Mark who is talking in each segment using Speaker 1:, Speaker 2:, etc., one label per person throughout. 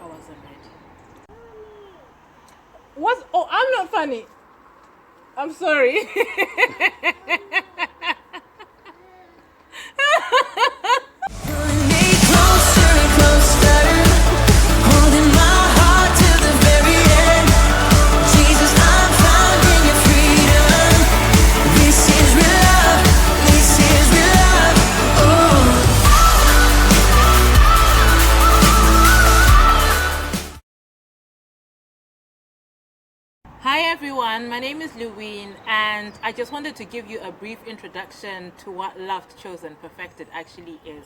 Speaker 1: wasn't ready.
Speaker 2: What? Oh, I'm not funny. I'm sorry.
Speaker 3: Pulling me closer and closer, holding my heart to the very end. Jesus, I'm found in your freedom. This is real love. This is real love. Oh.
Speaker 1: Hi everyone, my name is Louine, and I just wanted to give you a brief introduction to what Loved, Chosen, Perfected actually is.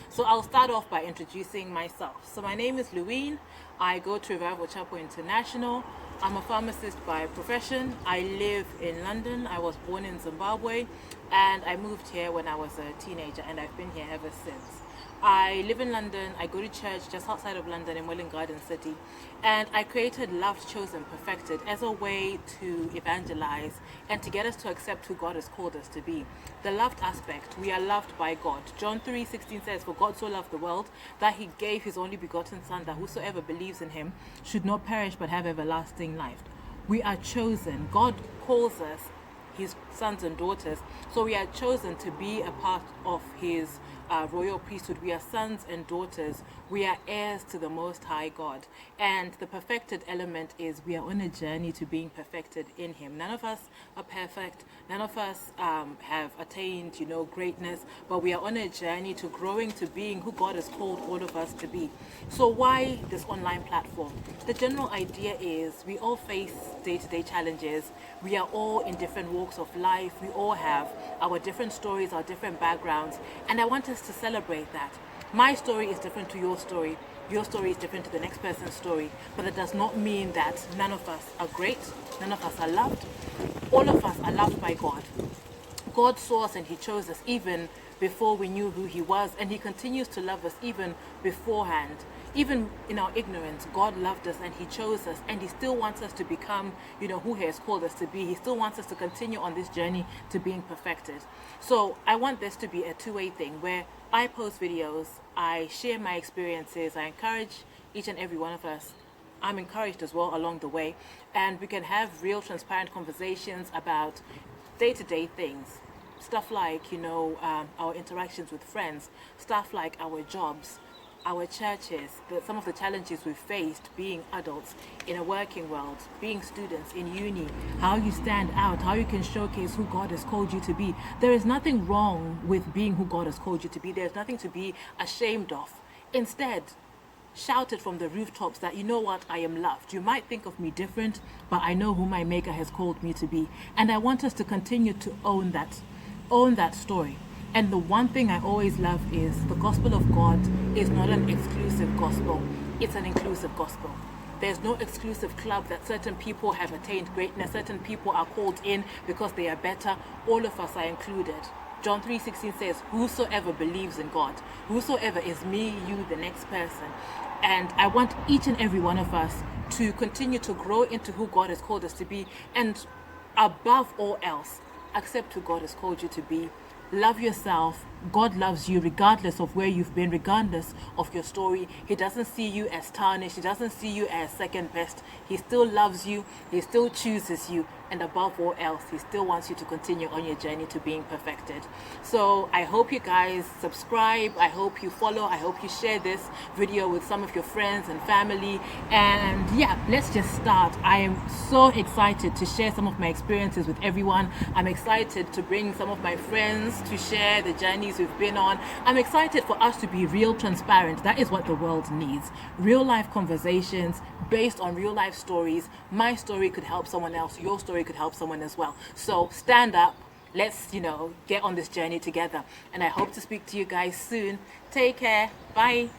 Speaker 1: So I'll start off by introducing myself. So my name is Louine. I go to Revival Chapel International. I'm a pharmacist by profession. I live in London. I was born in Zimbabwe, and I moved here when I was a teenager, and I've been here ever since. I live in London. I go to church just outside of London in Welwyn Garden City. And I created Loved, Chosen, Perfected as a way to evangelize and to get us to accept who God has called us to be. The loved aspect, we are loved by God. John 3:16 says, "For God so loved the world that he gave his only begotten Son, that whosoever believes in him should not perish but have everlasting life." We are chosen. God calls us his sons and daughters. So we are chosen to be a part of his royal priesthood. We are sons and daughters. We are heirs to the Most High God. And the perfected element is we are on a journey to being perfected in him. None of us are perfect. None of us have attained, greatness, but we are on a journey to growing to being who God has called all of us to be. So why this online platform? The general idea is we all face day-to-day challenges. We are all in different walks of life. We all have our different stories, our different backgrounds, and I want us to celebrate that. My story is different to your story. Your story is different to the next person's story, but that does not mean that none of us are great, none of us are loved. All of us are loved by God. God saw us and he chose us even before we knew who he was, and he continues to love us even beforehand. Even in our ignorance, God loved us and he chose us, and he still wants us to become, who he has called us to be. He still wants us to continue on this journey to being perfected. So I want this to be a two-way thing where I post videos, I share my experiences, I encourage each and every one of us. I'm encouraged as well along the way, and we can have real transparent conversations about day-to-day things, stuff like our interactions with friends, stuff like our jobs, our churches, some of the challenges we've faced being adults in a working world, being students in uni, how you stand out, how you can showcase who God has called you to be. There is nothing wrong with being who God has called you to be. There's nothing to be ashamed of. Instead, shout it from the rooftops that, you know what, I am loved. You might think of me different, but I know who my maker has called me to be. And I want us to continue to own that story. And the one thing I always love is the gospel of God is not an exclusive gospel. It's an inclusive gospel. There's no exclusive club that certain people have attained greatness, certain people are called in because they are better. All of us are included. John 3:16 says, "Whosoever believes in God," whosoever is me, you, the next person. And I want each and every one of us to continue to grow into who God has called us to be. And above all else, accept who God has called you to be. Love yourself. God loves you regardless of where you've been, regardless of your story. He doesn't see you as tarnished. He doesn't see you as second best. He still loves you. He still chooses you. And above all else, he still wants you to continue on your journey to being perfected. So I hope you guys subscribe. I hope you follow. I hope you share this video with some of your friends and family. And yeah, let's just start. I am so excited to share some of my experiences with everyone. I'm excited to bring some of my friends to share the journeys we've been on. I'm excited for us to be real transparent. That is what the world needs. Real life conversations based on real life stories. My story could help someone else. Your story could help someone as well. So stand up. Let's, get on this journey together. And I hope to speak to you guys soon. Take care. Bye.